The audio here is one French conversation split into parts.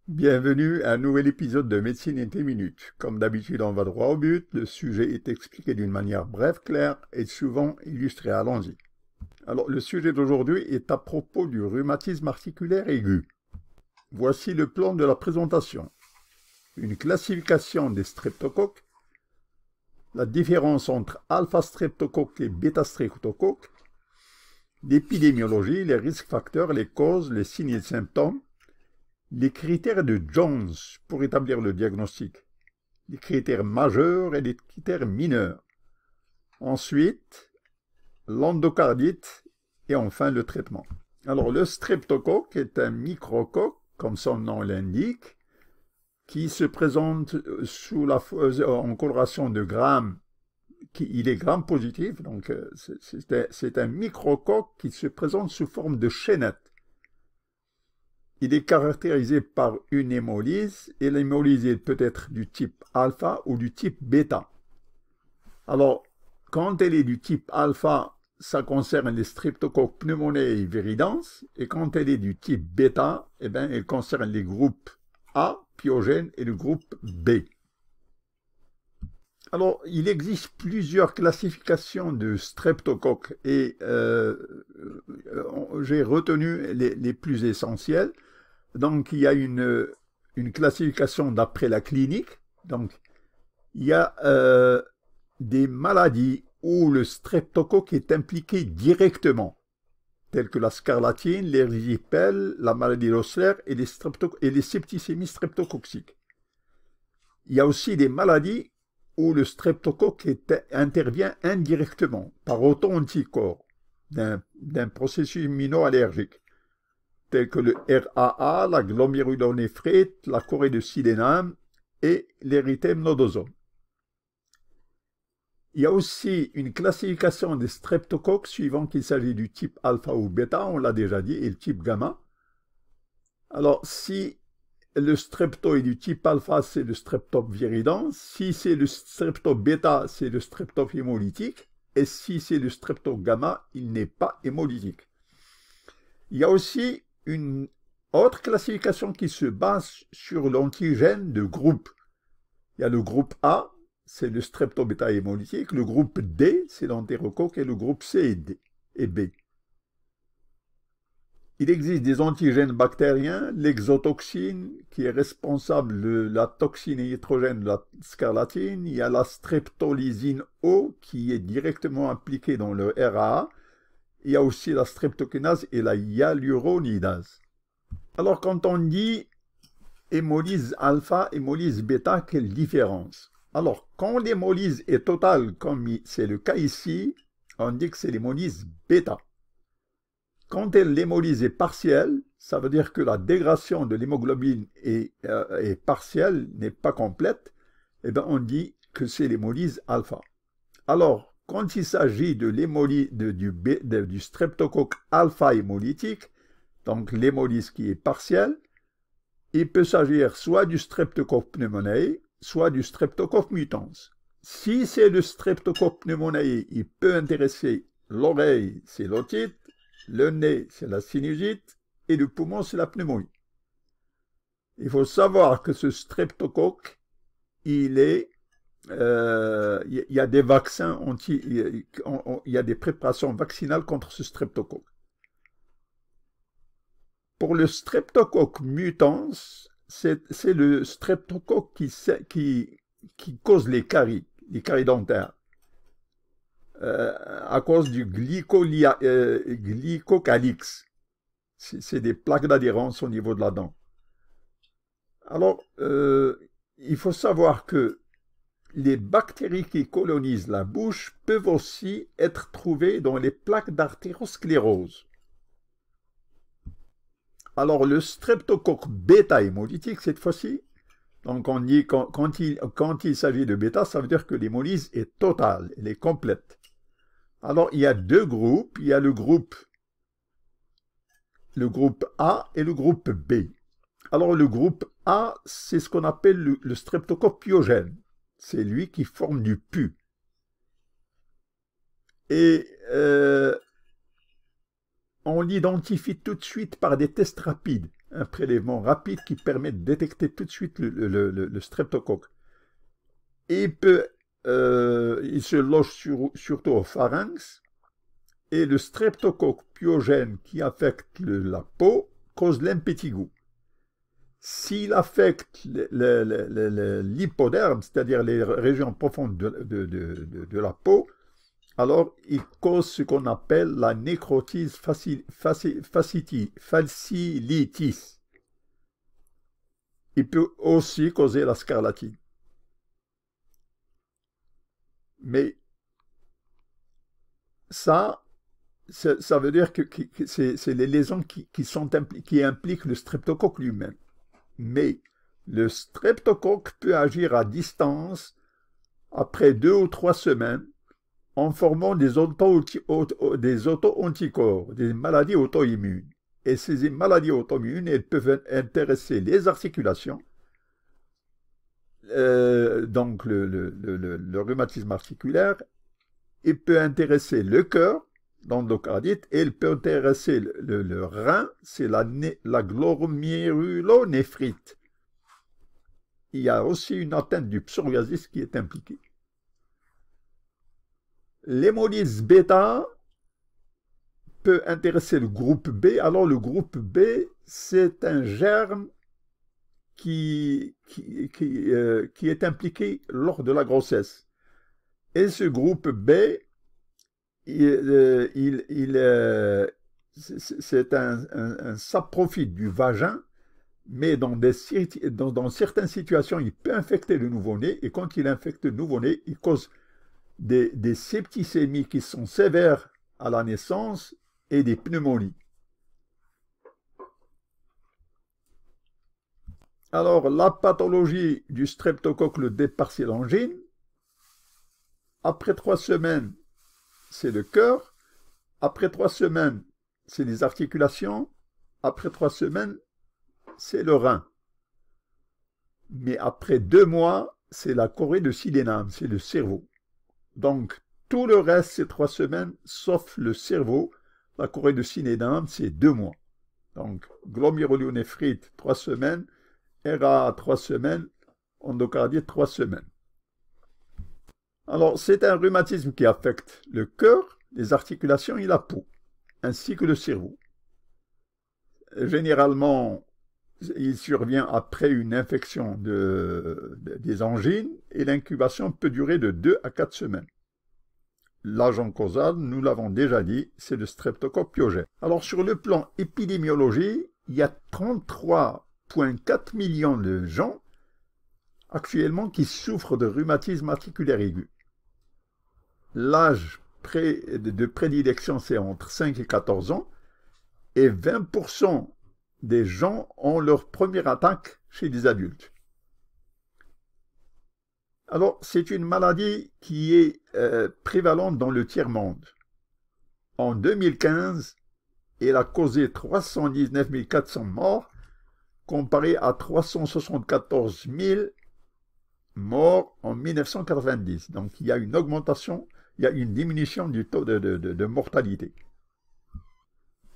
Bienvenue à un nouvel épisode de Médecine in 10 minutes. Comme d'habitude, on va droit au but. Le sujet est expliqué d'une manière brève, claire et souvent illustrée. Allons-y. Alors, le sujet d'aujourd'hui est à propos du rhumatisme articulaire aigu. Voici le plan de la présentation. Une classification des streptocoques, la différence entre alpha-streptocoque et bêta-streptocoque, l'épidémiologie, les risques facteurs, les causes, les signes et symptômes, les critères de Jones pour établir le diagnostic, les critères majeurs et les critères mineurs. Ensuite, l'endocardite et enfin le traitement. Alors, le streptocoque est un microcoque, comme son nom l'indique, qui se présente en coloration de Gram. Il est Gram positif, donc c'est un microcoque qui se présente sous forme de chaînette. Il est caractérisé par une hémolyse, et l'hémolyse peut être du type alpha ou du type bêta. Alors, quand elle est du type alpha, ça concerne les streptocoques pneumoniae viridans, et quand elle est du type bêta, eh bien, elle concerne les groupes A, pyogènes, et le groupe B. Alors, il existe plusieurs classifications de streptocoques, et j'ai retenu les plus essentielles. Donc, il y a une classification d'après la clinique. Donc, il y a des maladies où le streptocoque est impliqué directement, telles que la scarlatine, l'érysipèle, la maladie d'Osler et les septicémies streptococciques. Il y a aussi des maladies où le streptocoque intervient indirectement, par auto-anticorps, d'un processus immunoallergique, tels que le RAA, la glomérulonéphrite, la chorée de silléname et l'érythème nodosome. Il y a aussi une classification des streptocoques suivant qu'il s'agit du type alpha ou bêta, on l'a déjà dit, et le type gamma. Alors, si le strepto est du type alpha, c'est le streptop viridans. Si c'est le streptop bêta, c'est le streptop hémolytique. Et si c'est le streptop gamma, il n'est pas hémolytique. Il y a aussi une autre classification qui se base sur l'antigène de groupe. Il y a le groupe A, c'est le streptobêta hémolytique, le groupe D, c'est l'entérocoque, et le groupe C et D et B. Il existe des antigènes bactériens, l'exotoxine, qui est responsable de la toxine nitrogène de la scarlatine. Il y a la streptolysine O, qui est directement impliquée dans le RAA. Il y a aussi la streptokinase et la hyaluronidase. Alors, quand on dit hémolyse alpha, hémolyse bêta, quelle différence? Alors, quand l'hémolyse est totale, comme c'est le cas ici, on dit que c'est l'hémolyse bêta. Quand l'hémolyse est partielle, ça veut dire que la dégradation de l'hémoglobine est partielle, n'est pas complète, et bien on dit que c'est l'hémolyse alpha. Alors, quand il s'agit de du streptocoque alpha hémolytique, donc l'hémolyse qui est partielle, il peut s'agir soit du streptocoque pneumoniae, soit du streptocoque mutans. Si c'est le streptocoque pneumoniae, il peut intéresser l'oreille, c'est l'otite, le nez, c'est la sinusite, et le poumon, c'est la pneumonie. Il faut savoir que ce streptocoque, il y a des vaccins il y a des préparations vaccinales contre ce streptocoque. Pour le streptocoque mutans, c'est le streptocoque qui cause les caries dentaires, à cause du glycocalix. C'est des plaques d'adhérence au niveau de la dent. Alors, il faut savoir que les bactéries qui colonisent la bouche peuvent aussi être trouvées dans les plaques d'artérosclérose. Alors, le streptocoque bêta hémolytique, cette fois-ci, donc on dit quand il s'agit de bêta, ça veut dire que l'hémolyse est totale, elle est complète. Alors, il y a deux groupes, il y a le groupe A et le groupe B. Alors, le groupe A, c'est ce qu'on appelle le streptocoque pyogène. C'est lui qui forme du pus. Et on l'identifie tout de suite par des tests rapides. un prélèvement rapide qui permet de détecter tout de suite le streptocoque. Et il se loge surtout au pharynx, et le streptocoque pyogène qui affecte la peau cause l'impétigo. S'il affecte l'hypoderme, c'est-à-dire les régions profondes de la peau, alors il cause ce qu'on appelle la nécrotise facilitis. Il peut aussi causer la scarlatine. Mais ça veut dire que c'est les lésions qui impliquent le streptocoque lui-même. Mais le streptocoque peut agir à distance après 2 ou 3 semaines en formant des auto-anticorps, des maladies auto-immunes. Et ces maladies auto-immunes, elles peuvent intéresser les articulations, donc le rhumatisme articulaire, il peut intéresser le cœur, l'endocardite, et il peut intéresser le rein, c'est la glomérulonéphrite. Il y a aussi une atteinte du psoriasis qui est impliquée. L'hémolyse bêta peut intéresser le groupe B. Alors le groupe B, c'est un germe qui est impliqué lors de la grossesse. Et ce groupe B, c'est un saprophyte du vagin, mais dans certaines situations, il peut infecter le nouveau-né, et quand il infecte le nouveau-né, il cause des septicémies qui sont sévères à la naissance et des pneumonies. Alors, la pathologie du streptocoque, le départ, c'est l'angine. Après 3 semaines, c'est le cœur. Après 3 semaines, c'est les articulations. Après 3 semaines, c'est le rein. Mais après 2 mois, c'est la chorée de silléname, c'est le cerveau. Donc, tout le reste, c'est 3 semaines, sauf le cerveau. La chorée de silléname, c'est 2 mois. Donc, glomérulonéphrite, 3 semaines. RA, 3 semaines. Endocardite, 3 semaines. Alors, c'est un rhumatisme qui affecte le cœur, les articulations et la peau, ainsi que le cerveau. Généralement, il survient après une infection des angines et l'incubation peut durer de 2 à 4 semaines. L'agent causal, nous l'avons déjà dit, c'est le streptocoque pyogène. Alors, sur le plan épidémiologie, il y a 33,4 millions de gens actuellement qui souffrent de rhumatisme articulaire aigu. L'âge de prédilection, c'est entre 5 et 14 ans, et 20% des gens ont leur première attaque chez les adultes. Alors, c'est une maladie qui est prévalente dans le tiers-monde. En 2015, elle a causé 319 400 morts, comparé à 374 000 morts en 1990. Donc, il y a une augmentation, il y a une diminution du taux de mortalité.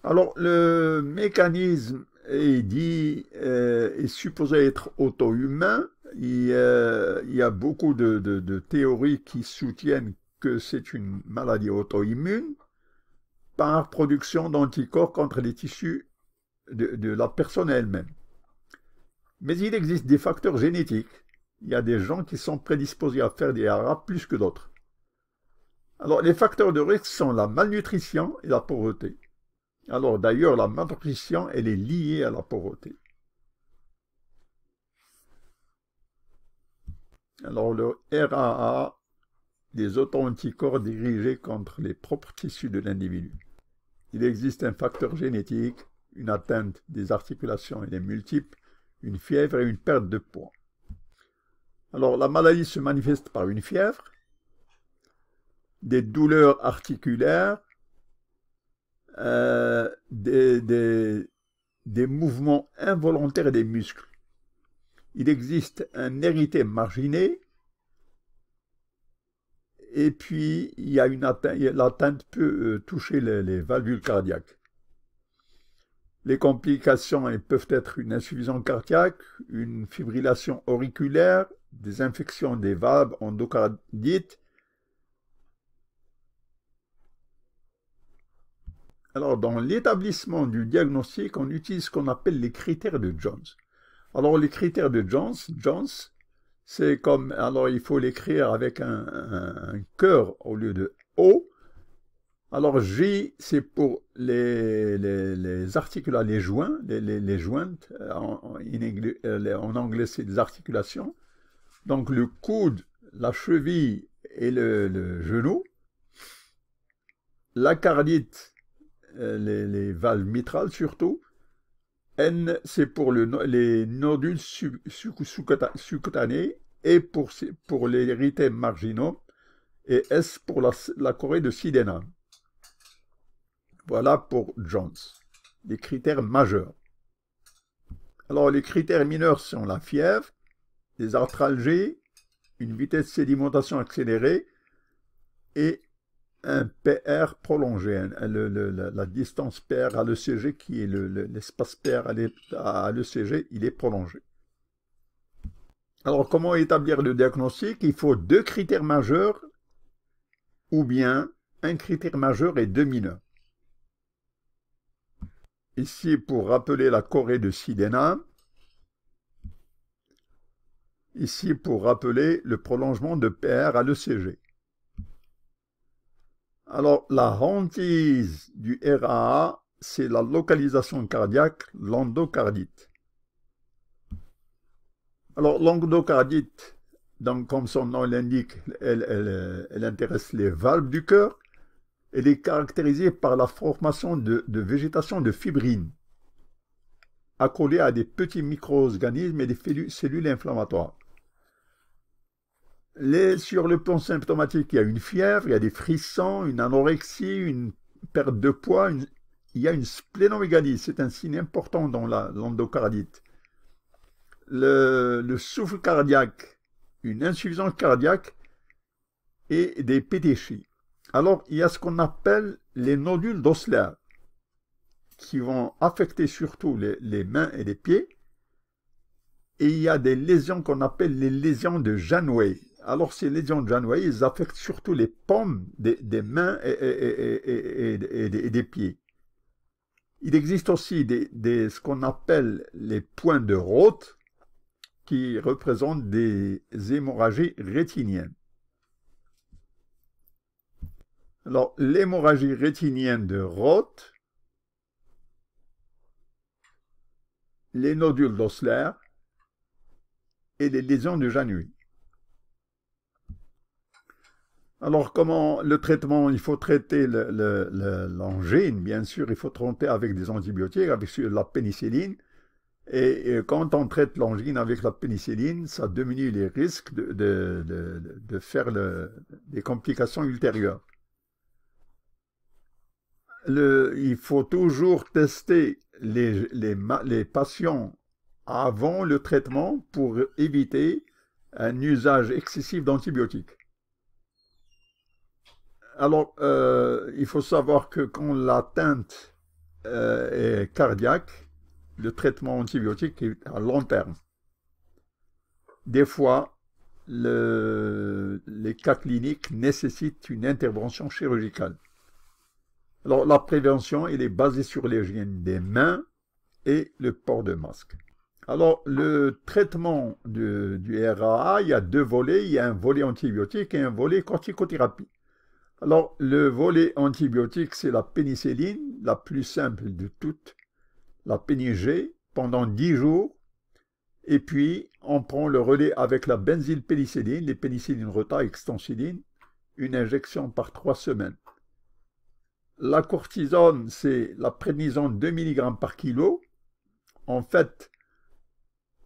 Alors, le mécanisme est supposé être auto-humain. Il y a beaucoup de théories qui soutiennent que c'est une maladie auto-immune par production d'anticorps contre les tissus de la personne elle-même. Mais il existe des facteurs génétiques. Il y a des gens qui sont prédisposés à faire des ARA plus que d'autres. Alors, les facteurs de risque sont la malnutrition et la pauvreté. Alors, d'ailleurs, la malnutrition, elle est liée à la pauvreté. Alors, le RAA, des auto-anticorps dirigés contre les propres tissus de l'individu. Il existe un facteur génétique, une atteinte des articulations et des multiples, une fièvre et une perte de poids. Alors, la maladie se manifeste par une fièvre, des douleurs articulaires, des mouvements involontaires des muscles. Il existe un érythème marginé, et puis il y a l'atteinte peut toucher les valvules cardiaques. Les complications elles peuvent être une insuffisance cardiaque, une fibrillation auriculaire, des infections des valves, endocardite. Alors, dans l'établissement du diagnostic, on utilise ce qu'on appelle les critères de Jones. Alors, les critères de Jones, c'est comme, alors il faut l'écrire avec un cœur au lieu de O. Alors, J, c'est pour les articulations, les joints, les jointes. En anglais, c'est des articulations. Donc, le coude, la cheville et le genou. La cardite, les valves mitrales surtout. N, c'est pour les nodules sous-cutanés et pour les érythèmes marginaux. Et S pour la chorée de Sydenham. Voilà pour Jones, les critères majeurs. Alors, les critères mineurs sont la fièvre, les arthralgies, une vitesse de sédimentation accélérée et un PR prolongé, la distance PR à l'ECG qui est l'espace PR à l'ECG, il est prolongé. Alors, comment établir le diagnostic? Il faut 2 critères majeurs ou bien un critère majeur et 2 mineurs. Ici, pour rappeler la chorée de Sydenham. Ici, pour rappeler le prolongement de PR à l'ECG. Alors, la hantise du RAA, c'est la localisation cardiaque, l'endocardite. Alors, l'endocardite, donc, comme son nom l'indique, elle intéresse les valves du cœur. Elle est caractérisée par la formation de végétation de fibrine, accolée à des petits micro-organismes et des cellules inflammatoires. Sur le plan symptomatique, il y a une fièvre, il y a des frissons, une anorexie, une perte de poids, il y a une splénomégalie, c'est un signe important dans l'endocardite. Le souffle cardiaque, une insuffisance cardiaque et des pétéchies. Alors, il y a ce qu'on appelle les nodules d'Osler, qui vont affecter surtout les mains et les pieds. Et il y a des lésions qu'on appelle les lésions de Janeway. Alors, ces lésions de Janeway, ils affectent surtout les paumes des mains et des pieds. Il existe aussi ce qu'on appelle les points de Roth, qui représentent des hémorragies rétiniennes. Alors, l'hémorragie rétinienne de Roth, les nodules d'Osler et les lésions de Janeway. Alors, comment le traitement? Il faut traiter l'angine, bien sûr, il faut traiter avec des antibiotiques, avec la pénicilline. Et quand on traite l'angine avec la pénicilline, ça diminue les risques de faire des complications ultérieures. Il faut toujours tester les patients avant le traitement pour éviter un usage excessif d'antibiotiques. Alors, il faut savoir que quand l'atteinte est cardiaque, le traitement antibiotique est à long terme. Des fois, les cas cliniques nécessitent une intervention chirurgicale. Alors, la prévention, elle est basée sur l'hygiène des mains et le port de masque. Alors, le traitement du RAA, il y a 2 volets. Il y a un volet antibiotique et un volet corticothérapie. Alors, le volet antibiotique, c'est la pénicilline, la plus simple de toutes, la pénicilline, pendant 10 jours. Et puis, on prend le relais avec la benzylpénicilline, les pénicillines rota extensiline, une injection par 3 semaines. La cortisone, c'est la prédnisone 2 mg par kilo. En fait,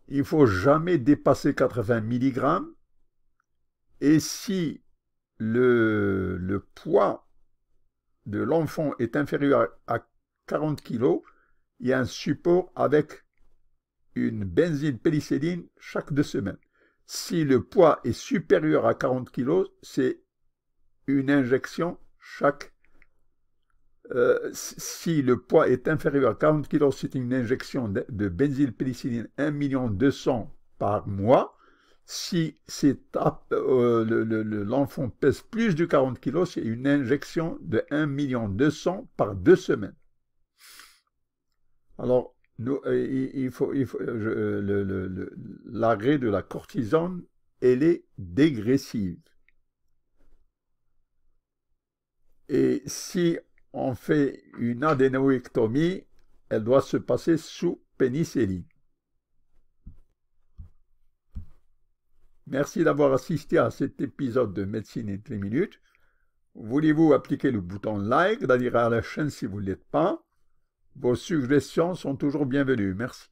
il ne faut jamais dépasser 80 mg. Et si le poids de l'enfant est inférieur à 40 kg, il y a un support avec une benzylpénicilline chaque 2 semaines. Si le poids est supérieur à 40 kg, c'est une injection chaque Si le poids est inférieur à 40 kg, c'est une injection de benzylpénicilline 1 200 000 par mois. Si l'enfant pèse plus de 40 kg, c'est une injection de 1 200 000 par 2 semaines. Alors, l'arrêt de la cortisone, elle est dégressive. Et si on fait une adénoïctomie, elle doit se passer sous pénicilline. Merci d'avoir assisté à cet épisode de Médecine en 3 minutes. Voulez-vous appliquer le bouton like, d'adhérer à la chaîne si vous ne l'êtes pas? Vos suggestions sont toujours bienvenues. Merci.